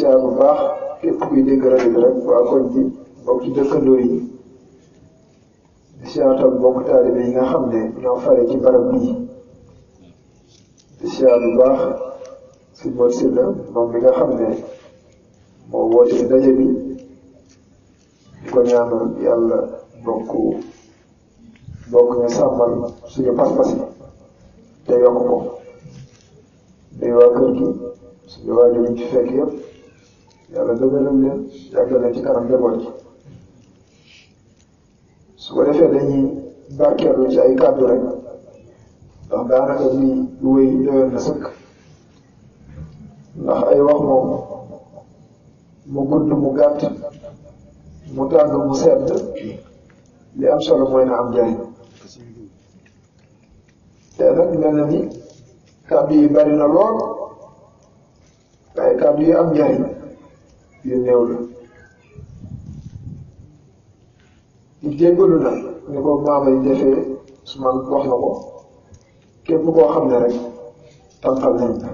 siyaar bu baax képp kuy dégg rajo bi rek waa koñ bi bokk ci dëkkandoo yi di siyaar tam bokk taalibe yi nga xam ne ñoo fare ci barab bii di siyaar bu baax si Mor Sylla moom mi nga xam ne moo woote ci daje bi di ko ñaanal yàlla bokk ñu sàmmal suñu pas-pas yi te yokk ko day waa kër gi suñu waajur yi ci fekk yëpp yàlla dëgëral leen yàggal leen ci kanam njaboot gi su ko defee dañuy barkeelu ci ay kàddu rek ndax daanaka lii wéy doyoon na sëkk ndax ay wax moom mu gudd mu gàtt mu tàng mu sedd li am solo mooy na am njariñ te nag mel na ni kàddu yi bari na lool waaye kàddu yi am njariñ yu néew la di jéggalu na ni ko maama yi defee su man wax na ko képp koo xam ne rek tànqal nañ la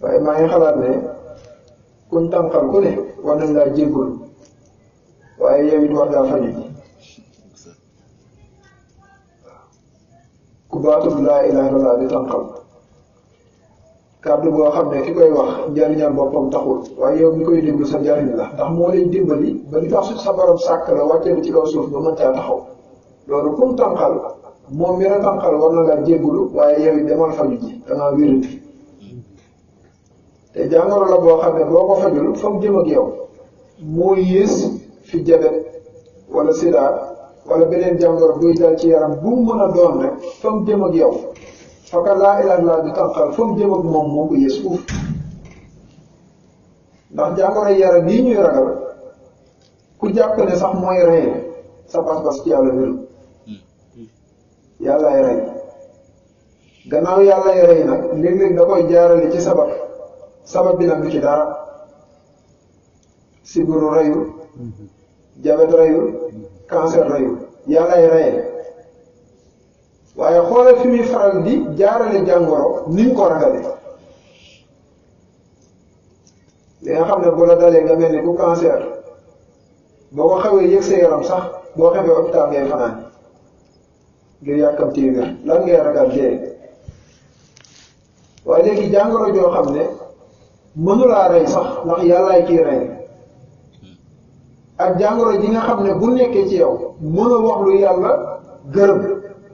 waaye maa ngi xalaat ne kuñ tànqal ku ne war nañ laa jéggalu waaye yow it war ngaa fañu ku baatub laa ilaaha illallaah di tànqal kàddu boo xam ne ki koy wax njariñal boppam taxul waaye yow mi koy déglu sa njariñ la ndax moo lay dimbali ba li tax sa borom sàkk la wàccee ci kaw suuf ba mën caa taxaw loolu kum tànqal moom mi la tànqal war na laa jéggulu waaye yow it demal faju ji dangaa wérati te jàngoro la boo xam ne boo ko fajul fa mu jëm ak yow moo yées fi jabet wala sida wala beneen jàngoro buy dal ci yaram bu mu mën a doon rek fa mu jëm ak yow faka laa ilaaha illallaah di tànqal fa mu jëm ak moom moo ko yées fuuf ndax jàngoro yaram yi ñuy ragal ku jàpp ne sax mooy rey sa pas-pas ci yàlla wéru yàllaay rey gannaaw yàllaay rey nag léeg-léeg da koy jaarale ci sabab bi nag du ci dara sibiru reyul jabet reyul cancer reyul yàllaay reyee waaye xoolal fi muy faral di jaarale jàngoro ni ñu ko ragale li nga xam ne bu la dalee nga mel ni ku cancer boo ko xawee yëg sa yaram sax boo xamee hôpital ngay fanaan ngir yàkkamti wér lan ngay ragal dee waaye léegi jàngoro joo xam ne mënulaa rey sax ndax yàllaay kii rey ak jàngoro ji nga xam ne bu nekkee ci yow mënoo wax lu yàlla gërëm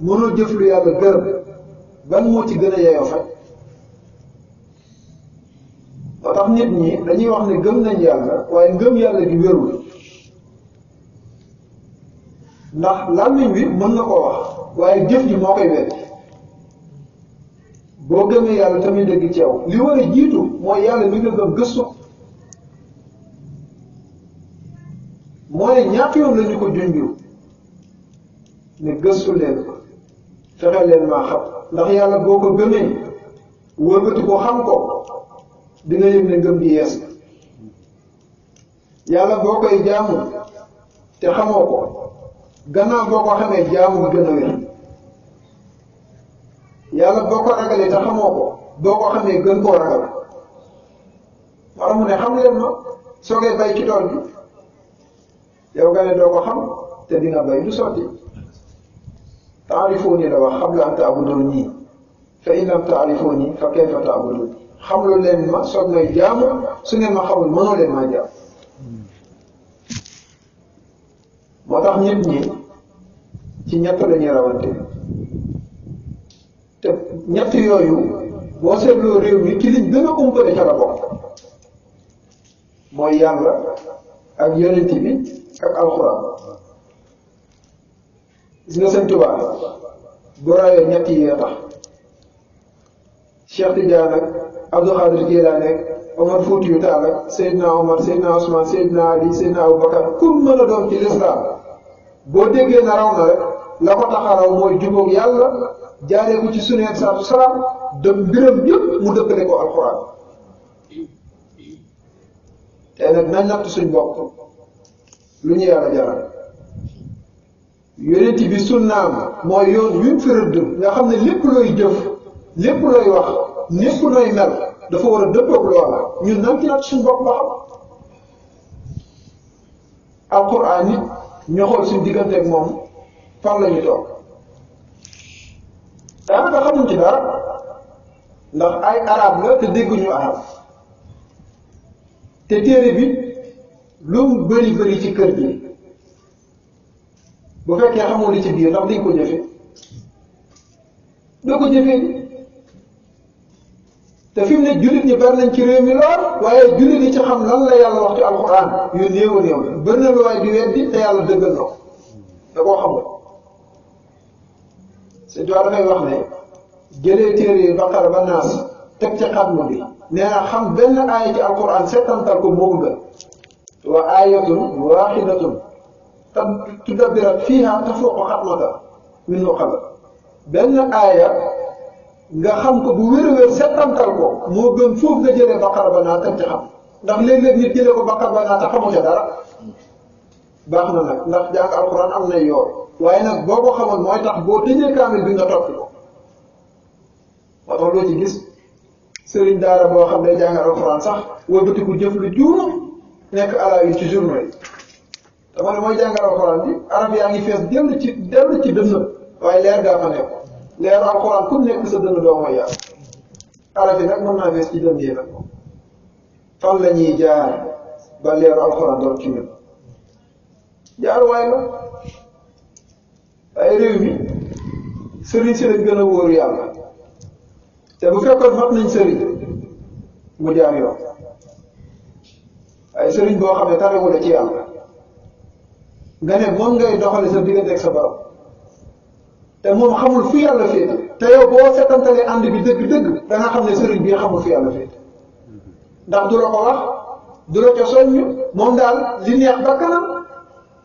mënoo jëf lu yàlla gërëm ban moo ci gën a yeyoo faj moo tax nit ñi dañuy wax ne gëm nañ yàlla waaye ngëm yàlla gi wérul ndax làmmiñ wi mën na koo wax waaye jëf ji moo koy wedd boo gëmee yàlla tamit dëgg ci yow li war a jiitu mooy yàlla mi nga gëm gëstu mooy ñaata yoon la ñu ko junju ne gëstu leen fexe leen maa xam ndax yàlla boo ko gëmee wëlbati ko xam ko dina yëg ne ngëm gi yees na yàlla boo koy jaamu te xamoo ko gannaaw boo ko xamee jaamu bi gën a wér yàlla boo ko ragalee te xamoo ko boo ko xamee gën koo ragal wala mu ne xam leen ma soogee bay ci tool bi yow nga ne doo ko xam te di nga bay du sotti taarifuuni la wax xam la an ta'buduuni fa in lam taarifuuni fa kayfa ta'buduun xam lu leen ma soog may jaamu su ngeen ma xamul mënoo leen maa jaam moo tax nit ñi ci ñett la ñuy rawante te ñett yooyu boo seetloo réew mi ki liñ gën a umpale ca la bokk mooy yàlla ak yonent bi ak alxuraan gis nga sëñ Tuubaa boo raayoo ñett yi nga tax Cheikh Tidiane ak Abdou Khadir Jilaani ak Omar Foutiyou Tall ak Seydina Omar Seydina Ousmane Seydina Ali Seydina Aboubacar ku mën a doon ci lislaam boo déggee na raw na rek la ko tax a raw mooy jubóog yàlla jaaree ko ci sunnah salaatu salaam de mbiram yëpp mu dëppale ko alxuraan te nag nañ natt suñ bopp lu ñu yàlla jaral yonent bi sunnaam mooy yoon wi mu fi rëdd nga xam ne lépp looy jëf lépp looy wax lépp looy mel dafa war a dëppoog loola ñun nan ci nag suñu bopp ba xam alquran nit ñu xool suñu digganteeg moom fan la ñu toog daanaka xamuñ ci dara ndax ay arab la te dégguñu arab te téere bi lu mu bëri bëri ci kër gi bu fekkee xamul li ci biir ndax dañ ko jëfe doo ko jëfee te fi mu ne jullit ñi bari nañ ci réew mi lool waaye jullit ñi ci xam lan la yàlla wax ci alxuraan yu néew a néew la bëri na lu waay di weddi te yàlla dëggal na ko da koo xam nga c'est toi dafay wax ne jëlee téere yi Baqara ba Naas teg ci xatmu bi nee na xam benn aaya ci alxuraan settantal ko moo gën wa aayatun waaxidatun tudabbirat fiihaa tafuuqu xatmata min nuqaba benn aaya nga xam ko bu wér-wér settantal ko moo gën foofu nga jëlee Baqara ba Naas teg ci xam ndax léeg-léeg nit jëlee ko Baqara ba Naas te xamu ca dara baax na nag ndax jàng alxuraan am na yoon waaye nag boo ko xamoon mooy tax boo tëjee kaamil bi nga topp ko moo tax loo ci gis sëriñ daara boo xam ne jàng alxuraan sax wëlbatiku jëf lu juum nekk ala yi ci journée yi dama ne mooy jàng alxuraan bi arab yaa ngi fees dellu ci dënn waaye leer gaa fa nekk leeru alxuraan ku nekk sa dënn doo mooy yàlla arab yi nag mën naa fees ci dënn yi nag fan la ñuy jaar ba leeru alxuraan doon ci ñun jaar waay la ay réew mi sëriñ si lañ gën a wóoru yàlla te bu fekkoon mat nañ sëriñ mu jaar yoon ay sëriñ boo xam ne tarewul ci yàlla nga ne moom ngay doxale sa diggante ak sa borom te moom xamul fu yàlla féete te yow boo setantalee ànd bi dëgg-dëgg da nga xam ne sëriñ bi xamul fu yàlla féete ndax du la ko wax du la ca soññ moom daal li neex ba kanam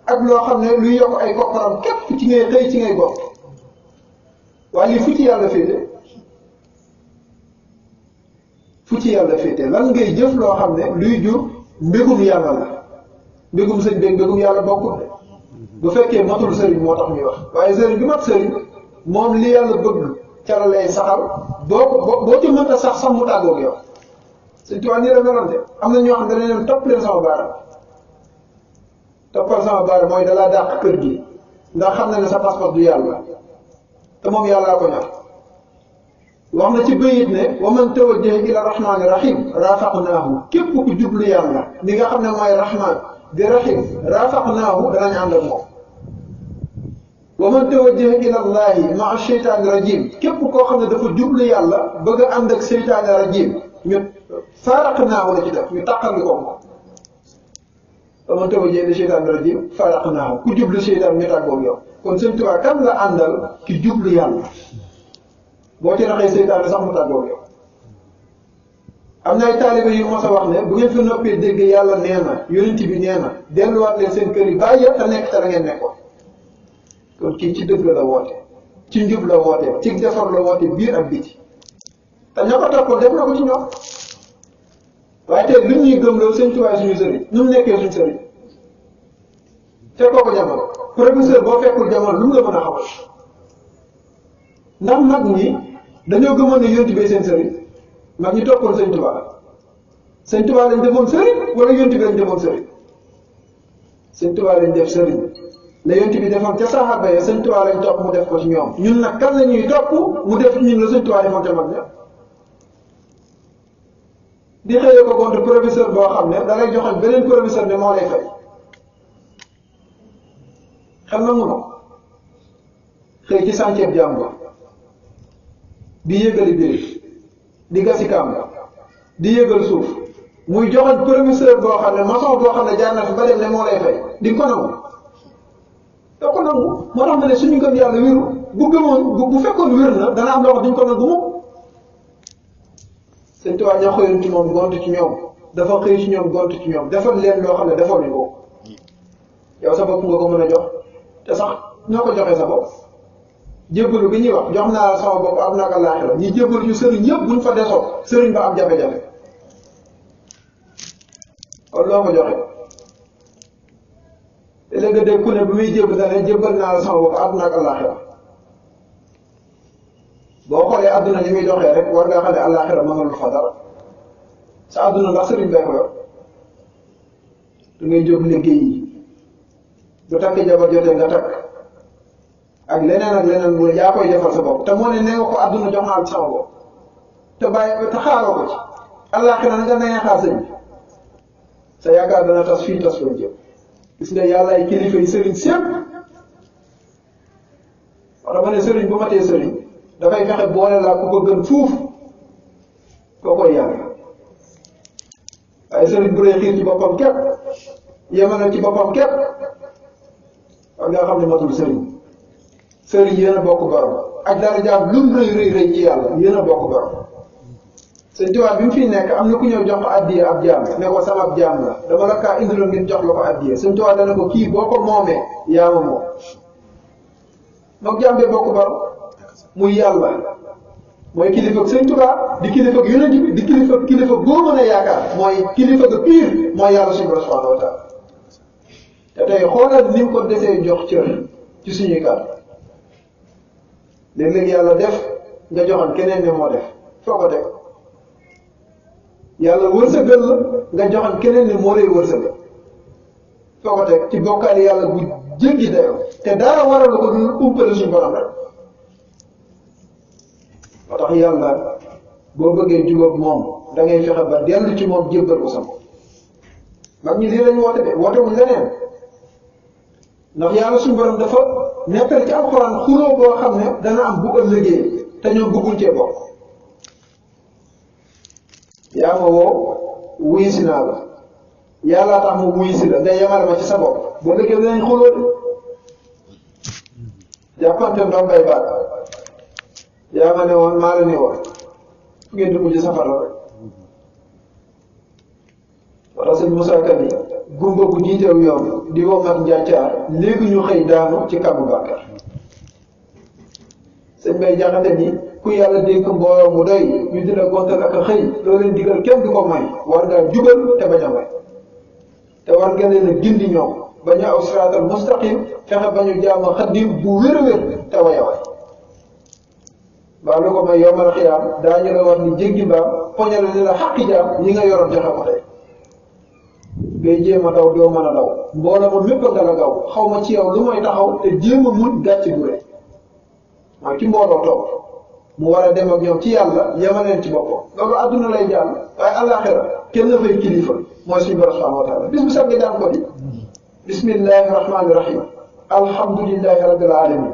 ak loo xam ne luy yokk ay kopparam képp ci ngay xëy ci ngay gox waaye lii fu ci yàlla féete fu ci yàlla féete lan ngay jëf loo xam ne luy jur mbégum yàlla la mbégum sëñ beeg mbégum yàlla bokkul de bu fekkee matul sëriñ moo tax ñuy wax waaye sëriñ bi mat sëriñ moom li yàlla bëgg ca la lay saxal boo ci mënta sax mu tàggoog yow sëñ Tuubaa nii la meloon de am na ñoo xam ne dañ leen topp leen sama baaraam toppal sama baaraam mooy dalaa dàq kër gi ndax xam na ne sa passeport du yàlla te moom yàllaa ko ñor wax na ci bayit ne wa man tawajjaha ila rahmaani rahim rafaqnaahu képp ku jublu yàlla li nga xam ne mooy rahmaan di rahim rafaqnaahu danañ ànd ak moom wa man tawajjaha ila allahi maa sheytaani rajim képp koo xam ne dafa jublu yàlla bëgg a ànd ak seytaani rajim ñu faaraqnaahu la ci def ñu tàqali ko moom wa man tawajjaha ila sheytaani rajim faaraqnaahu ku jublu seytaan ñu tàggoog yow kon Sëñ Tuubaa kan la àndal ki jublu yàlla boo ci raxee seytaane sax mu tàggoog yow am na ay taalibe yu mos a wax ne bu ngeen fi noppee dégg yàlla nee na yonent bi nee na delluwaat leen seen kër yi bàyyi te nekk te la ngeen nekkoon kon kii ci dëgg la woote ci njub la woote ci defar la woote biir ak biti te ña ko toppoon def na ko ci ñoom waaye tey lu ñuy gëm loolu Sëñ Tuubaa suñu sëriñ nu mu nekkee suñu sëriñ fekkoo ko jamono professeur boo fekkul jamono lu mu la mën a xamal ndax mag ñi dañoo gëmoon ne yonent bi seen sëriñ mag ñi toppoon Sëñ Tuubaa Sëñ Tuubaa lañ defoon sëriñ wala yonent bi lañ defoon sëriñ Sëñ Tuubaa lañ def sëriñ la yonent bi defoon ca saxaaba ya Sëñ Tuubaa lañ topp mu def ko ci ñoom ñun nag kan la ñuy topp mu def ñun la Sëñ Tuubaa defoon ca mag ña di xëyee ko compte professeur boo xam ne da ngay joxoon beneen professeur ne moo lay fay xel na mu xëy ci sànceeb jàmbur di yëgali biir di gasi kàmb di yëgal suuf muy joxoon professeur boo xam ne maçon boo xam ne jaar na fi ba dem ne moo lay fay di nga ko nangu da ko nangu moo tax ma ne suñu gëm yàlla wéru bu gëmoon bu fekkoon wér na dana am loo xam duñ ko nangu moom Sëñ Tuubaa ñoo xëyoon ci moom gont ci ñoom dafa xëy ci ñoom gont ci ñoom defal leen loo xam ne defal ñu ko yow sa bopp nga ko mën a jox te sax ñoo ko joxee sa bopp jébbalu gi ñuy wax jox naa la sama bopp am naa ko laaxira ñi jébbalu ñu sëriñ yëpp buñ fa desoo sëriñ ba am jafe-jafe kon loo ko joxe te léegi nga dégg ku ne bu muy jébbal da ne jébbal naa la sama bopp am naa ko laaxira boo xoolee adduna ni muy doxee rek war ngaa xam ne àllaaxira mënul fa dara sa àdduna ndax sëriñ bay ko yor da ngay jóg liggéey yi bu takk jabar jotee nga takk ak leneen bu yaa koy defal sa bopp te moo ne nee nga ko àdduna jox naa sama bopp te bàyyi te xaaroo ko ci àllaaxira na nga nee xaar sëñ bi sa yaakaar dana tas fii tas foofu jëm gis nga yàlla ay kilifa yi sëriñ sépp wala ma ne sëriñ bu matee sëriñ dafay fexe boole laa ku ko gën fuuf koo koy yàlla waaye sëriñ bu dee xiir ci boppam képp yemanal ci boppam képp war nga xam ne matul sëriñ yéen a bokk borom ak dara jaam lum rëy ci yàlla yéen a bokk borom sëñ Tuubaa bi mu fiy nekk am na ku ñëw jox ko addiya ab jaam ne ko sama ab jaam la dama la kaa indiloon ngeen jox la ko addiya sëñ Tuubaa dana ko kii boo ko moomee yaa ma moom moom jaam bee bokk borom muy yàlla mooy kilifa ak sëñ Tuubaa di kilifa ak yonent bi di kilifa boo mën a yaakaar mooy kilifa ga pire mooy yàlla suñu borom subhanahu wa taala te tey xoolal ni mu ko desee jox cër ci suñuy kàddu léeg-léeg yàlla def nga joxoon keneen ne moo def foo ko teg yàlla wërsëgal la nga joxoon keneen ne moo lay wërsëgal foo ko teg ci bokkaale yàlla bu jéggi dayoo te dara waral ko du umpale suñu borom rek moo tax yàlla boo bëggee jubóog moom da ngay fexe ba dellu ci moom jébbal ko sa bopp mag ñi lii lañ woote de woote wuñ leneen ndax yàlla suñu borom dafa nekkal ci alxuraan xuloo boo xam ne dana am bu ëllëgee te ñoom bëgguñ cee bokk yaa ma woo wuyu si naa la yàllaa tax mu wuyu si la nga yemale ma ci sa bopp boo ëllëgee dinañ xuloo de jàppante ndoom bay baat yaa ma ne woon maa la ne woon fu ngeen di mujj safara rek wala sëñ Moussa Kane gumba bu jiiteew yoon di womat njàccaar léegi ñu xëy daanu ci kàmbu bàkkar sëñ Bay Jaxate ni ku yàlla dénk mbooloo mu doy ñu di la gontal ak a xëy loo leen digal kenn du ko may war ngaa jubal te bañ a may te war nga leen a gindi ñoom bañ a aw siraatal mustaqim fexe bañu jaama xaddim bu wér-wér te way a way baa lu ko may yowmal xiyaam daañu la war ni jéggi mbaam poñale ni la xaqi jaam ñi nga yoroon joxe ko tey ngay jéem a daw doo mën a daw mbooloo ma mépp nga la gaw xaw ma ci yow lu mooy taxaw te jéem a mun gàcce gu rëy mooy ci mbooloo toog mu war a dem ak ñoom ci yàlla yemaleen ci boppam loolu adduna lay jàll waaye àllaaxira kenn la fay kilifa mooy suñu borom subhanahu wa taala bis bu sax nga daan ko di bismillahi rahmani rahim alhamdulillahi rabbil alamin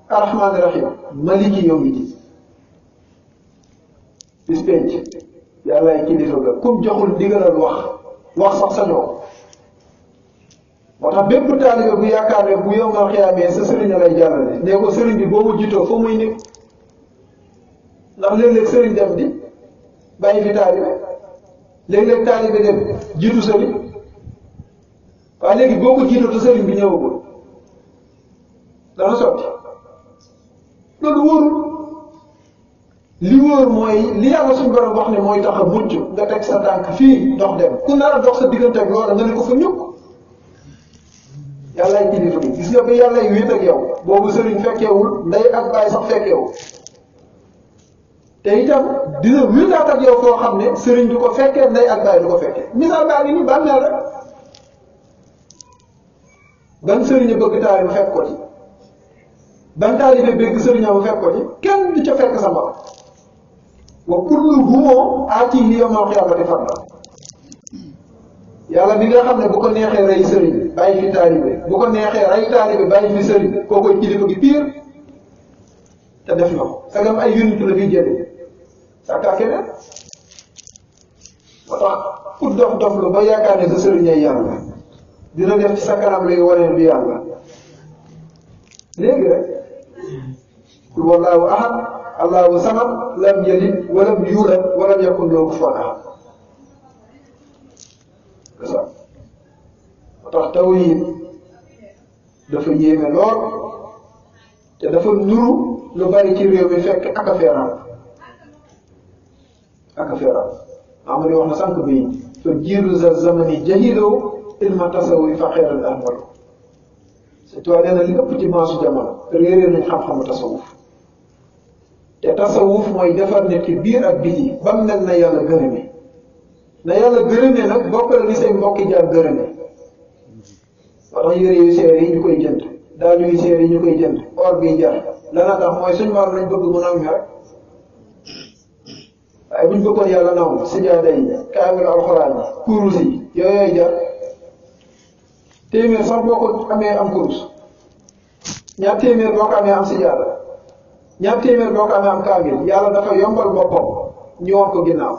arrahmani rahim maliki yawmi din bis penc yàllaay kilifa ga kum joxul ndigalal wax sax sañoo moo tax bépp taalibe bu yaakaar ne bu yowmal xiyaamee sa sëriñ a lay jàllale nee ko sëriñ bi boo ma jiitoo foo muy nekk ndax léeg-léeg sëriñ dem di bàyyi fi taalibe léeg-léeg taalibe dem jiitu sëriñ waaye léegi boo ko jiitoo te sëriñ bi ñëwagul dana sotti loolu wóorul li wóor mooy li yàlla suñu borom wax ne mooy tax a mucc nga teg sa tànk fii dox dem ku nar a dox sa diggante ak loola nga ne ko fa ñukk yàllaay kilifa gi gis nga ba yàllay wéet ak yow boobu sëriñ fekkeewul ndey ak baay sax fekkeewul te itam dina wéetaat ak yow foo xam ne sëriñ du ko fekkee ndey ak baay du ko fekkee misaal baa ngi ni bàmmeel rek ban sëriñ a bëgg taalibe fekk ko ci ban taalibe bëgg sëriñam fekk ko ci kenn du ca fekk sa borom wa kulluhum aatihi yawmal qiyaamati fardan yàlla bi nga xam ne bu ko neexee rey sëriñ bàyyi fi taalibe bu ko neexee rey taalibe bàyyi fi sëriñ koo koy kilifa gi piir te def na ko sagam ay yónnitu la fiy jëlee sàkkaa keneen moo tax ku dof lu ba yaakaar ne sa sëriñ ay yàlla dina def ci sa kanam léegi wane du yàlla léegi rek qul wallahu ahad allahu samad lam yalid walam yulad walam yakun lahu kufuwan ahad moo tax tawhid dafa yéeme lool te dafa nuru lu bari ci réew mi fekk ak affaire am na wax na sànq bi fa jiilu za zamani jahiloo ilma tasawuf fa xeeral ahmalo c'est toi nee na li ëpp ci maasu jamono réeré nañ xam-xamu tasawuf te tasawuf mooy defar nit ki biir ak biti ba mu mel na yàlla gërëme na yàlla gërëmee nag bokk la ni say mbokki jaar gërëmee moo tax yére yu seer yi ñu koy jënd daal yu seer yi ñu koy jënd or bi jar lana tax mooy suñu maam lañ bëgg mu naw mi rek waaye buñ bëggoon yàlla naw sijaada yi kaamil alxuraan yi kurus yi yooyu jar téeméer sax boo ko amee am kurus ñaar téeméer boo ko amee am sijaada ñaar téeméer boo ko amee am kaamil yàlla dafa yombal boppam ñu woon ko ginnaaw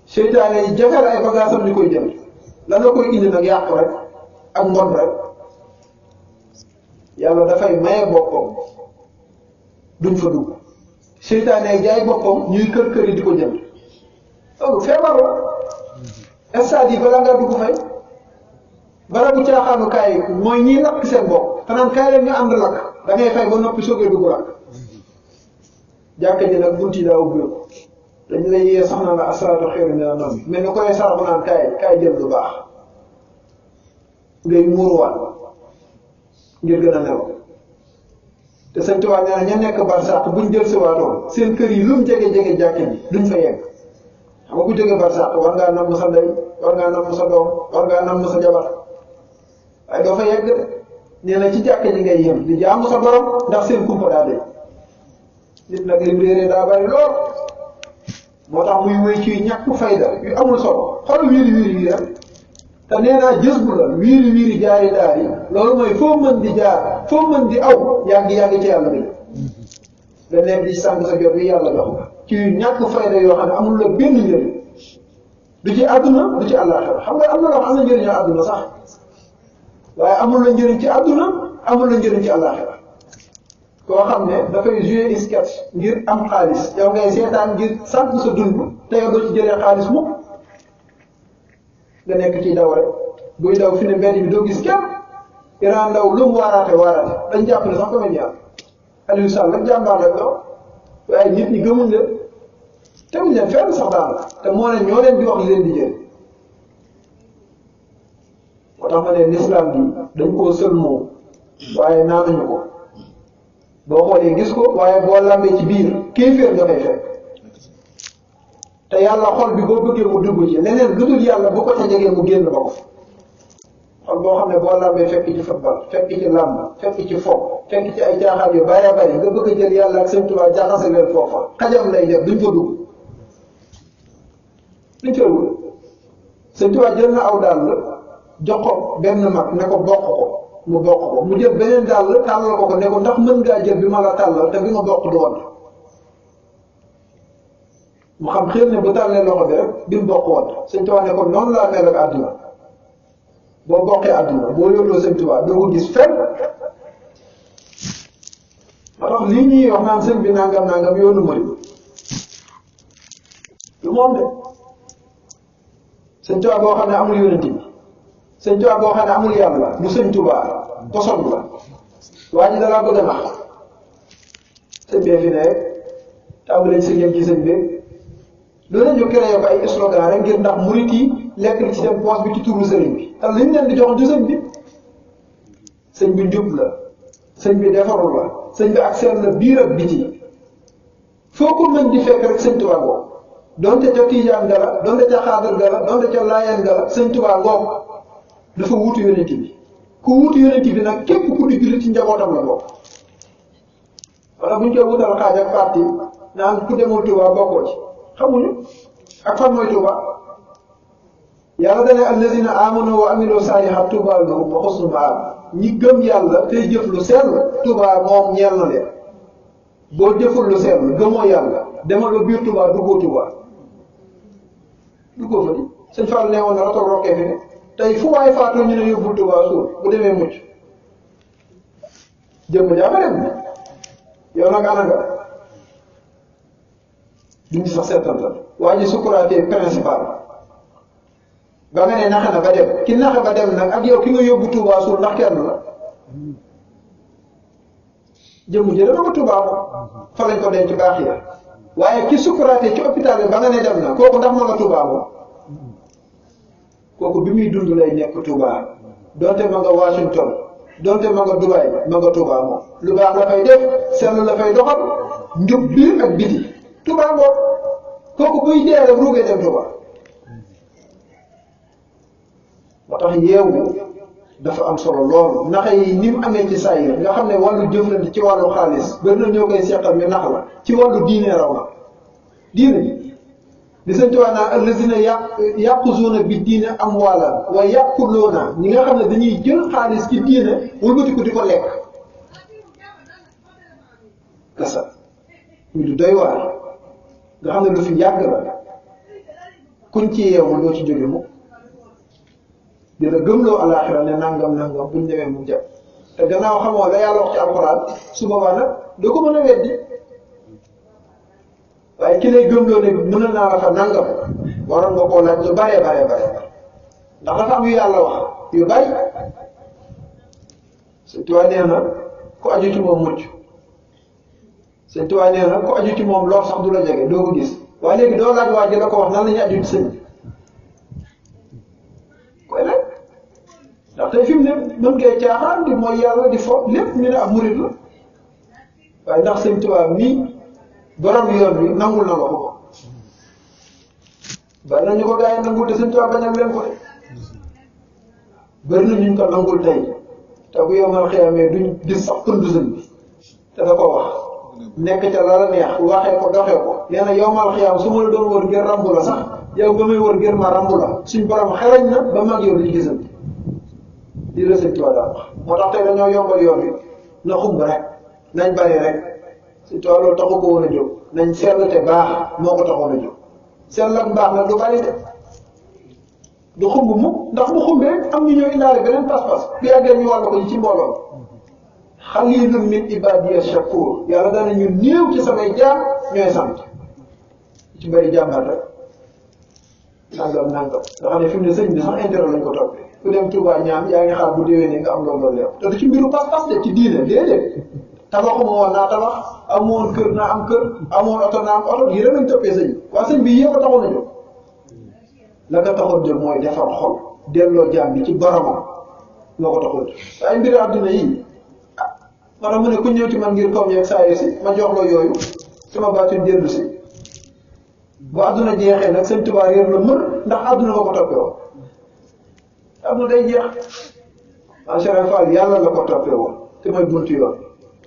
seytaane yi jagal ay bagaasam di koy jël lan la koy indi nag yàqu rek ak mbon rek yàlla dafay maye boppam duñ fa dugg seytaane yi jaay boppam ñuy kër kër yi di ko jël loolu feebar la stade yi bala nga dugg fay barabu caaxaanukaay yi mooy ñiy lakk seen bopp xanaan kaay leen ñu ànd lakk da ngay fay ba noppi soogee dugg lakk jàkka ji nag bunti daa ubbeeku dañu lay yee sax naa la asalaatu xayru mina nawm mais ni koy saraxu naan kaay jël lu baax ngay muuruwaat ngir gën a nelaw te sëñ Tuubaa nee na ña nekk barsàq buñ jël si waatoon seen kër yi lu mu jege jàkka ji duñ fa yegg xam nga ku jóge barsàq war ngaa namm sa ndey war ngaa namm sa doom war ngaa namm sa jabar waaye doo fa yegg de nee na ci jàkka ji ngay yem di jaamu sa borom ndax seen kumpa daa dee nit nag lim réeree daa bari lool moo tax muy wéy ci ñàkk fayda yu amul solo xool wiiri wiiri rek te nee naa jës bu la wiiri wiiri jaari daar yi loolu mooy foo mën di jaar foo mën di aw yàgg ci yàlla bi da nekk di sànq sa jot bi yàlla jox ci ñàkk fayda yoo xam ne amul la benn njëriñ du ci àdduna du ci àllaaxira xam nga am na loo xam ne njëriñoo àdduna sax waaye amul la njëriñ ci àdduna amul la njëriñ ci àllaaxira koo xam ne dafay jouer sketch ngir am xaalis yow ngay seetaan ngir sànq sa dund te yow doo ci jëlee xaalis mukk nga nekk ci daw rek buy daw fi ne mbedd bi doo gis kenn Iran ndaw lu mu waaraate dañ jàpp ne sax comédien Aliou Sall rek jàmbaar la daw waaye nit ñi gëmuñ leen teguñ leen fenn sax daanaka te moo ne ñoo leen di wax li leen di jël moo tax ma ne l'islam bi dañ koo sëlmoo waaye naanuñu ko boo xoolee gis ko waaye boo lambee ci biir kéeféer nga fay fekk te yàlla xol bi boo bëggee mu dugg ci leneen lu dul yàlla bu ko ca jegee mu génn ba ko xol boo xam ne boo lambee fekk ci football fekk ci làmb fekk ci fo fekk ci ay jaaxaat yu bari bari nga bëgg a jël yàlla ak Sëñ Tuubaa jaxase leen foofa xajam lay def duñ fa dugg duñ fa dugg Sëñ Tuubaa jël na aw dàll jox ko benn mag ne ko bokk ko mu bokk ko mu jël beneen dàll tàllal ko ne ko ndax mën ngaa jël bi ma la tàllal te bi nga bokk du woon mu xam xel ne bu tàllee loxo bi rek bi mu bokk woon Sëñ Tuubaa ne ko noonu laa mel ak àdduna boo bokkee àdduna boo yólloo Sëñ Tuubaa doo ko gis fenn moo tax lii ñuy wax naan sëñ bi nangam yoonu mëri lu moom de Sëñ Tuubaa boo xam ne amul yonent bi Sëñ Tuubaa boo xam ne amul yàlla bu Sëñ Tuubaa poson la waa ji dalaa bëgg a nax sëñ bee fi ne tàmbalee si ngeen ci sëñ bi loolu ñu créé ko ay slogan rek ngir ndax murit yi lekk li ci seen poos bi ci turu sëriñ bi te liñ leen di jox du sëñ bi sëñ bi njub la sëñ bi defaru la sëñ bi ak seen la biir ak biti foo ko mën di fekk rek Sëñ Tuubaa ngoog donte ca Tijaan gala donte ca Xaadir gala donte ca Laayeen gala Sëñ Tuubaa ngoog dafa wuutu yonent bi ku wuutu yonent bi nag képp ku di jullit ci njabootam la bokk wala buñ koy wutal xaaj ak parti naan ku demul Tuubaa bokkoo ci xamuñu ak fan mooy Tuubaa yàlla dane allazina amanu wa amilu saalihaat Tuubaa lahum wa husnu maab ñi gëm yàlla tey jëf lu sell Tuubaa moom ñeel na leen boo jëful lu sell gëmoo yàlla demal ba biir Tuubaa duggoo Tuubaa duggoo fa di sëñ Fall nee woon na rotoog rokkee fi ne tey fu waay faatoo ñu ne yóbbul Tuubaa suul bu demee mucc jëmm jaa fa dem yow nag ana nga duñ ci sax seetantal waa ji sukuraatee principal ba nga ne naxe na ba dem ki naxe ba dem nag ak yow ki nga yóbbu Tuubaa suul ndax kenn la jëmm ji dama ko Tuubaa moom fa lañ ko denc baax ya waaye ki sukuraatee ci hôpital bi ba nga ne dem na kooku ndax ma nga Tuubaa moom kooku bi muy dund lay nekk Tuubaa donte ma nga Washington donte ma nga Dubaay ma nga Tuubaa moom lu baax la fay def sell la fay doxal njub biir ak biti Tuubaa moom kooku buy dee rek ruugee dem Tuubaa moo tax yeewu dafa am solo lool naxa yi ni mu amee ci saayir nga xam ne wàllu jëflante ci wàllu xaalis bëri na ñoo koy seqal ñu nax la ci wàllu diine raw na diine di sëñ Tuubaa naa allazina yaquzuuna bi diine amwaala wa yaquluuna ñi nga xam ne dañuy jël xaalis ci diine wëlbatiku di ko lekk kasa ñu du doy waar nga xam ne lu fi yàgg la kuñ ci yeewul doo ci jóge mu dina gëmloo alaaxira ne nangam nangam buñ demee mu jëm te gannaaw xamoo la yàlla wax ci alxuraan su boobaa nag doo ko mën a weddi waaye ki lay gëmloo ne mën naa la fa nangam waroon nga koo laaj lu baree baree bare ndax dafa am yu yàlla wax yu bari Sëñ Tuubaa nee na ku aju ci moom mucc Sëñ Tuubaa nee na ku aju ci moom lor sax du la jege doo ko gis waaye léegi doo laaj waa ji la ko wax nan la ñuy aju ci sëñ bi koy nag ndax tey fi mu ne mën ngay caaxaan di mooy yàlla di fo lépp ñu ne ab murit la waaye ndax Sëñ Tuubaa mii borom yoon bi nangul na la ko bari na ñu ko gaa yi nangul te Sëñ Tuubaa bañal leen ko de bari na ñu ko nangul tey te bu yomal xiyamee duñ gis sax pënd sëñ bi te da ko wax nekk ca la la neex waxee ko doxee ko nee na yomal xiyam su ma la doon wër ngir rambu la sax yow ba may wër ngir ma rambu la suñ borom xelañ na ba mag yow duñ gisal di la Sëñ Tuubaa daal moo tax tey dañoo yombal yoon bi na xumb rek nañ bari rek Sëñ Tuubaa loolu taxu ko woon a jóg nañ sell te baax moo ko taxoon a jóg sell ak baax nag du bari de du xumb mu ndax bu xumbee am ñu ñëw indaale beneen pas-pas bu yàggee ñu wàll ko ci mbooloo xaliilun min ibaadiya shakuur yàlla dana ñu néew ci samay jaam ñooy sant ci bëri jàmbaar rek nangam nangam nga xam ne fi mu ne sëñ bi sax intérêt lañ ko toppee ku dem Touba ñaan yaa ngi xaar bu déwénee nga am loolu leew te du ci mbiru pas-pas de ci diine déedéet tabaxuma woon naa tabax amoon kër naa am kër amoon oto naa am oto yi rek lañ toppee sëñ bi waa sëñ bi yéen ko taxoon a jóg la ko taxoon jóg mooy defar xol delloo jaam bi ci boromam loo ko taxoon jóg waaye mbiri àdduna yi ma mu ne ku ñëw ci man ngir kaw ñeeg saa si ma jox la yooyu sama baatin dellu si bu àdduna jeexee nag Sëñ Tuubaa réer la mër ndax àdduna nga ko toppee woon àdduna day jeex en Cheikh Fall yàlla la ko toppee woon te mooy buntu yoon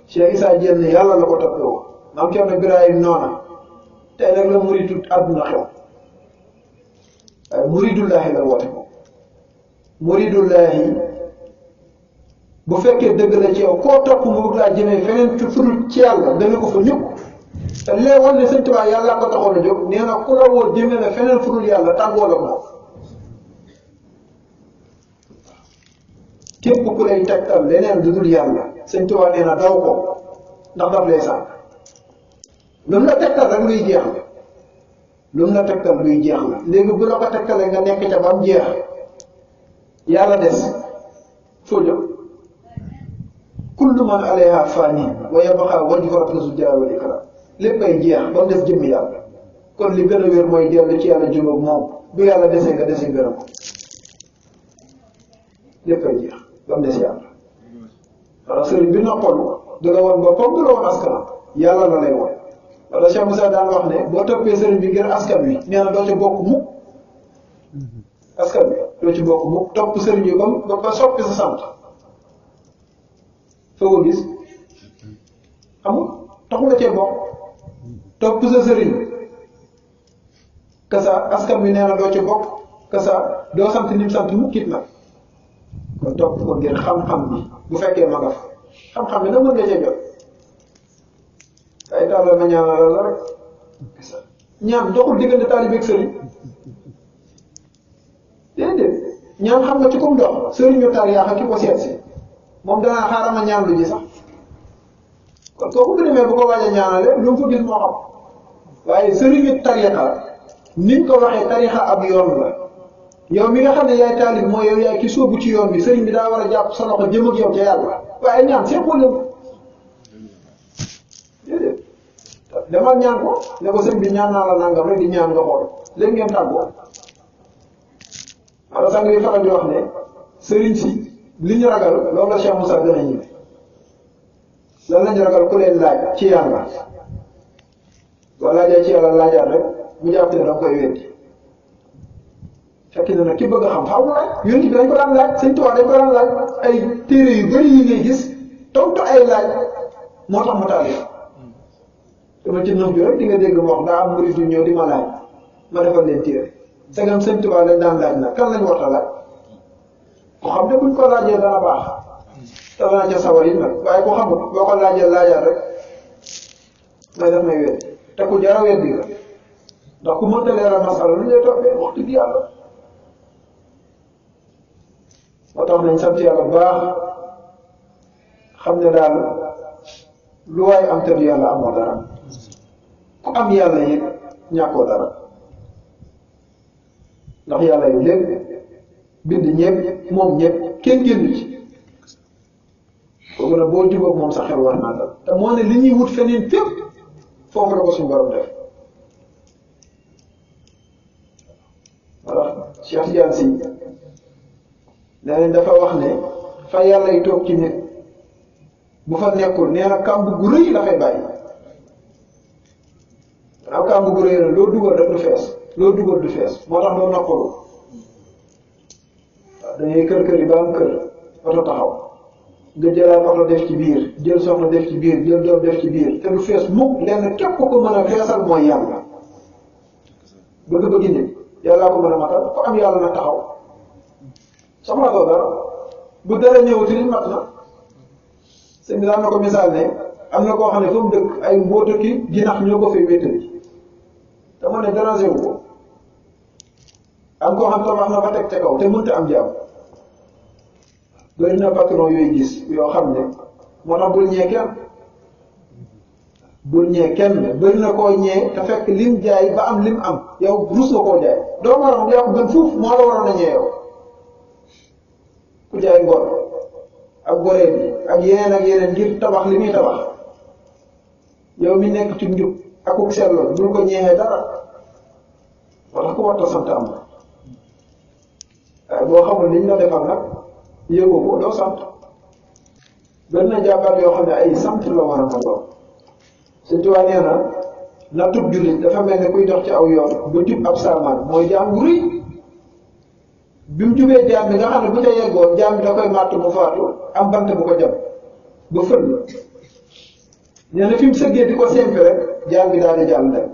Cheikh Issa Diène yàlla la ko toppee woon maam Cerno Birahim noona tey nag la muritu àdduna xew waaye muridullahi la woote moom muridullahi bu fekkee dëgg la ci yow koo topp mu bëgg laa jëmee feneen ci fudul ci yàlla dana ko fa ñëpp te lee wan ne Sëñ Tuubaa yàlla ko taxoon a jóg nee na ku la woo jëmee na feneen fudul yàlla tàggoo la moom képp ku lay tegtal leneen lu dul yàlla Sëñ Tuubaa nee na daw ko ndax daf lay sànq lu mu la tegtal rek luy jeex la lu mu la tegtal luy jeex la léegi bu la ko tegtalee nga nekk ca ba mu jeex yàlla des foo jóg kullu man alayha fani wa yabqa wajhu rabbika zul jalali wal ikram lépp ay jeex ba mu des jëmmi yàlla kon li gën a wér mooy dellu ci yàlla jubóog moom bu yàlla desee nga desee gërëm ko lépp ay jeex ba mu des yàlla wala sëriñ bi noppalu du la woon boppam du la woon askanam yàlla la lay woon wala Cheikh Moussa daan wax ne boo toppee sëriñ bi ngir askan wi nee na doo ci bokk mukk askan wi doo ci bokk mukk topp sëriñ bi ba soppi sa sant foo ko gis amul taxu la cee bokk topp sa sëriñ kasa askan wi nee na doo ci bokk kasa doo sant ni mu sant mukkit nag kon topp ko ngir xam-xam bi bu fekkee ma nga fa xam-xam bi nag mën nga cee jot ay tàllal ma ñaanal la rek ñaan doxul diggante taalibe ak sëriñ déedéet ñaan xam nga ci comme dox sëriñu tar yaa ki ko seet si moom danaa xaaral ma ñaan lu ji sax kon kooku bu demee bu ko waaj a ñaanale lu mu ko gis moo xam waaye sëriñu tarixa niñ ko waxee tarixa ab yoon la yow mi nga xam ne yaay taalib mooy yow yaay ki sóobu ci yoon bi sëriñ bi daa war a jàpp sa loxo jëm ak yow ca yàlla waaye ñaan seen problème déedéet demal ñaan ko ne ko sëriñ bi ñaan naa la nangam rek di ñaan nga xool léegi ngeen tàggoo wala sax ngay faral di wax ne sëriñ si li ñu ragal loolu la Cheikh Moussa gën a ñibbi lan lañu ragal ku leen laaj ci yàlla boo laajee ci yàlla laajaat rek mu jàpp ne da nga koy weddi fekk na nag ki bëgg a xam faaw mu laaj yonent bi dañ ko daan laaj Sëñ Tuubaa dañ ko daan laaj ay téere yu bëri yi ngay gis tontu ay laaj moo tax mu taalif dama ci nëf ju rek di nga dégg mu wax daa am murid yu ñëw di ma laaj ma defal leen téere segam Sëñ Tuubaa lañ daan laaj nag kan lañ war a laaj ku xam ne buñ ko laajee dana baax te dana ca sawar yi nag waaye ku xamul boo ko laajee laajaat rek may def may weddi te ku jar a weddi la ndax ku mënta leeral masala lu ñuy toppee wax dëgg yàlla moo tax nañ sant yàlla bu baax xam ne daal lu waay am te du yàlla amoo dara ku am yàlla it ñàkkoo dara ndax yàlla yu lépp bind ñëpp moom ñëpp kenn génn ci boobu nag boo jubóog moom sa xel war naa dal te moo ne li ñuy wut feneen fépp foofu la ko suñu borom def voilà Cheikh Tidiane Sy nee nañ dafa wax ne fa yàlla yi toog ci nit bu fa nekkul nee na kàmb gu rëy la fay bàyyi waaw kàmb gu rëy la loo dugal rek du fees loo dugal du fees moo tax doo noppalu waaw dañuy kër yi ba am kër oto taxaw nga jëlaat oto def ci biir jël soxna def ci biir jël doom def ci biir te du fees mukk lenn képp ko mën a feesal mooy yàlla bëgg-bëgg nit yàllaa ko mën a matal ku am yàlla na taxaw soxla doo dara bu dara ñëwati li mat na sëñ bi daan na ko misaal ne am na koo xam ne fa mu dëkk ay mbóota ki jinax ñoo ko fay wéttali te mu ne dérangé wu ko am koo xam tabax na fa teg ca kaw te mënta am jàmm bëri na patron yooyu gis yoo xam ne moo tax bul ñee kenn bul ñee kenn bëri na koo ñee te fekk lim jaay ba am lim am yow rus nga koo jaay doo waroon yaa ko gën fuuf moo la waroon a ñee yow ku jaay ngor ak goree bi ak yeneen ngir tabax li muy tabax yow mi nekk ci njub akuk seetlu bul ko ñeexee dara moo tax ku warta sant am na waaye boo xamul liñ la defal nag yëgoo ko doo sant benn na jàmbaar yoo xam ne ay sant la war a doon Sëñ Tuubaa nee na nattub jullit dafa mel ne kuy dox ci aw yoon ba jub ab saamaan mooy jaam bu rëy bi mu jubee jaam bi nga xam ne bu ca yeggoon jaam bi da koy màtt mu faatu am bant bu ko jam ba fël nee na fi mu sëggee di ko sempi rek jaam bi daal di jàll dem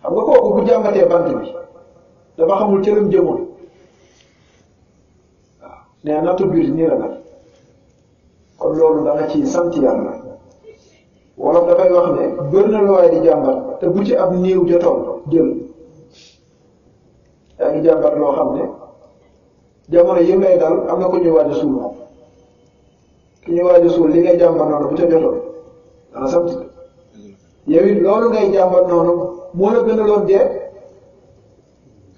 xam nga kooku bu jàmbatee bant bi dafa xamul ca lam jëmoon waaw nee na nattub jullit nii la nag kon loolu da nga ciy sant yàlla wolof dafay wax ne bëri na lu waay di jàmbat te bu ci ab néew jotoon jël yaa ngi jàmbat loo xam ne jamono yi lay dal am na ko ñuy waaj a suul moom ki ñuy waaj a suul li ngay jàmbat noonu bu ca jotoon dana sant yow it loolu ngay jàmbat noonu moo la gën a loon dee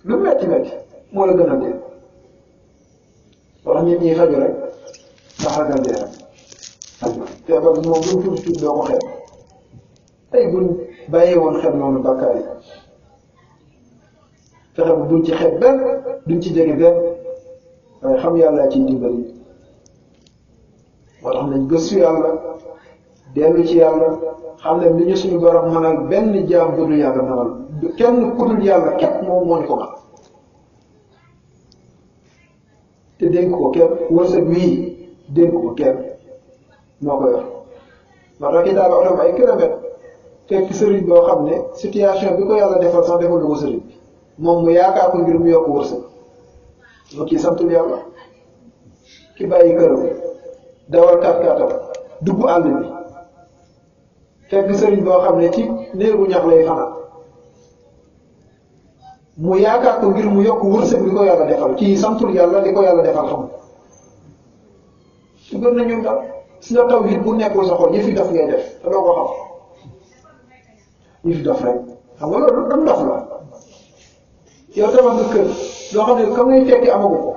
lu metti metti moo la gën a dee wax nit ñi faju rek ndax ragal dee rek feebar bi moom lu mu tuuti doo ko xeeb tey buñ bàyyee woon xel noonu bàkkaar yi fexe bu duñ ci xeeb benn duñ ci jege benn waaye xam yàlla ciy dimbali moo tax nañ gëstu yàlla dellu ci yàlla xam ne li ñu suñu borom mënal benn jaam bu dul yàlla mënal kenn ku dul yàlla képp moom moo ñu ko mën te dénk ko kenn wërsëg wii dénk ko kenn moo ko yor moo tax ki daal otom ay kilomètre fekk sëriñ boo xam ne situation bi ko yàlla defal sax defal lu ko sëriñ bi moom mu yaakaar ko ngir mu yokk wërsëg moo kii santul yàlla ki bàyyi këram dawal kat-katam dugg àll bi fekk sëriñ boo xam ne ci néegu ñax lay fanaan mu yaakaar ko ngir mu yokk wërsëg bi ko yàlla defal kii santul yàlla li ko yàlla defal xam su gën na ñëw daal si nga taw it bu nekkul sa xol yëfi dof ngay def te doo ko xam yëfi dof rek xam nga loolu dam dof la yow tabax nga kër loo xam ne comme ngay fekki amagu ko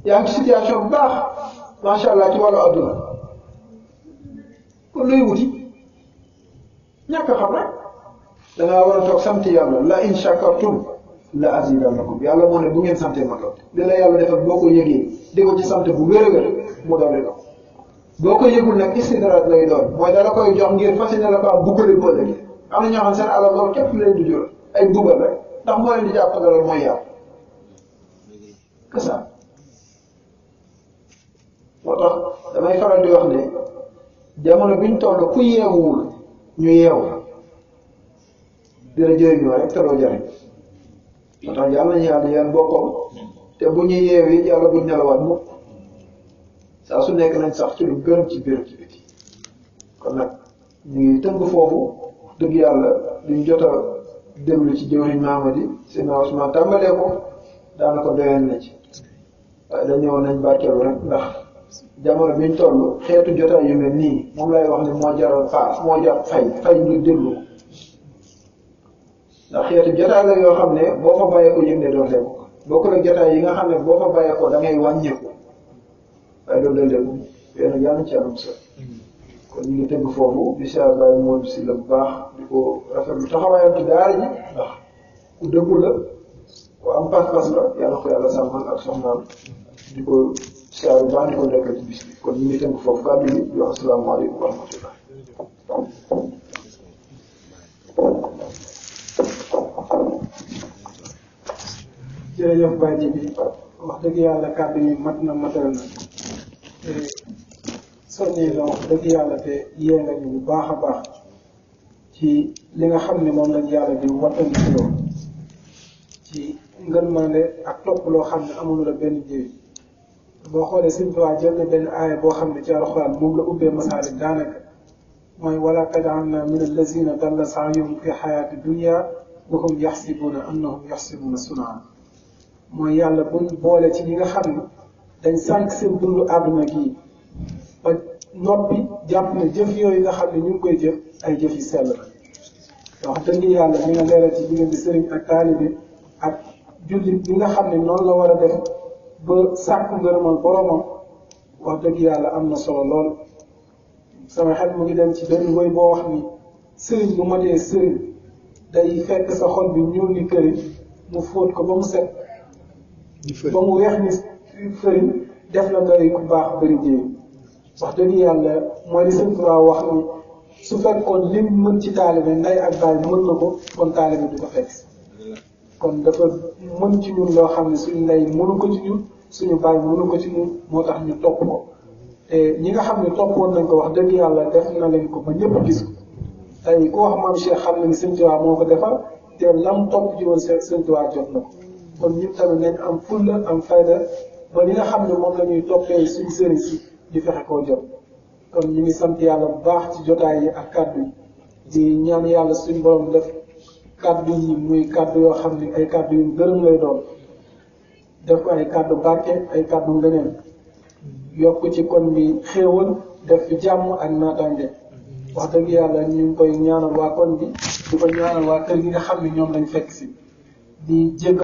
yaa ngi ci situation bu baax macha allah ci wàllu adduna kon looy wuti ñàkk xam rek da ngaa war a toog sant yàlla la in shakartum la azidannakum yàlla moo ne bu ngeen sante ma toog li la yàlla defal boo ko yëgee di ko ci sant bu wér-wér mu dolli la boo ko yëgul nag istidraat lay doon mooy dala koy jox ngir fas yéene la ko am buggale bu ëllëgee am na ñoo xam seen alal loolu képp leen du jur ay dugal rek ndax moo leen di jàpp loolu mooy yàlla que ça moo tax damay faral di wax ne jamono biñ toll ku yeewuwul ñu yeewu dina jëriñoo rek te doo jëriñ moo tax yàlla nañu yàlla yan boppam te bu ñuy yeewi yàlla buñ nelawaat mukk saa su nekk nañ sax ci lu gërëm ci biir ci biti kon nag ñu ngi tënk foofu dëgg yàlla duñ jot a déglu ci jëwriñ Mamadi seen Ousmane tàmbalee ko daanaka doyoon na ci waaye dañoo nañ barkeelu rek ndax jamono biñ toll xeetu jotaay yu mel nii moom lay wax ne moo jaral moo jar fay ngir déglu ko ndax xeetu jotaay la yoo xam ne boo fa bàyyee ko yëg ne doon léegi bokkul ak jotaay yi nga xam ne boo fa bàyyee ko da ngay wàññeeku waaye loolu la léegi yéen a yàlla ci am sa kon ñu ngi tëgg foofu di siyaar Baye Modou Sylla bu baax di ko rafetlu taxawaayam ci daara ji ndax ku dëggu la ku am pas-pas la yàlla ko yàlla sàmmal ak soxnaam di ko siyaar bu baax di ko nekkal ci bis bi kon ñu ngi tëgg foofu kàddu yi di wax asalaamaaleykum wa rahmatullah. jërëjëf Baye Djibi wax dëgg yàlla kàddu yi mat na matal na te soññee la wax dëgg yàlla te yee nga ñu bu baax a baax ci li nga xam ne moom lañ yàlla di wattandikuloo ci ngërmande ak topp loo xam ne amul la benn njëriñ boo xoolee Sëñ Tuubaa jël na benn aaya boo xam ne ci alxuraan moom la ubbee masaalik daanaka mooy wala taj'alna min allazina dalla sa'yuhum fi xayaati dunya wa hum yaxsibuuna annahum yaxsibuuna sun'an mooy yàlla buñ boole ci ñi nga xam ne dañ sànq seen dundu àdduna gii ba noppi jàpp ne jëf yooyu nga xam ne ñu ngi koy jëf ay jëf yu sell la wax dëgg yàlla ñu nga leeral ci diggante sëriñ ak taalibe ak jullit bi nga xam ne noonu la war a def ba sàkk ngërëmal boromam wax dëgg yàlla am na solo lool sama xel mu ngi dem ci benn woy boo wax ni sëriñ bu matee sëriñ day fekk sa xol bi ñuul ni këriñ mu fóot ko ba mu set ba mu weex ni fëriñ def la ngay ku baax bëri jéem wax dëgg yàlla mooy li Sëñ Tuubaa wax ni su fekkoon lim mën ci taalibe ndey ak baay mën na ko kon taalibe du ko fekk kon dafa mën ci ñun loo xam ne suñu ndey mënu ko ci ñun suñu baay mënu ko ci ñun moo tax ñu topp ko te ñi nga xam ne toppoon nañ ko wax dëgg yàlla def na leen ko ba ñëpp gis ko tey ku wax maam Cheikh xam na ni Sëñ Tuubaa moo ko defar te lam topp ci woon Sëñ Tuubaa jot na ko kon ñun tamit nañ am fulla am fayda ba li nga xam ne moom la ñuy toppee suñu sëriñ si di fexe koo jot kon ñu ngi sant yàlla bu baax ci jotaay yi ak kàddu yi di ñaan yàlla suñu borom def kàddu yi muy kàddu yoo xam ne ay kàddu yu gërëm lay doon def ko ay kàddu barke ay kàddu ngëneel yokk ci kon bi xéewal def fi jàmm ak naataange wax dëgg yàlla ñu ngi koy ñaanal waa kon bi di ko ñaanal waa kër gi nga xam ne ñoom lañ fekk si di jégg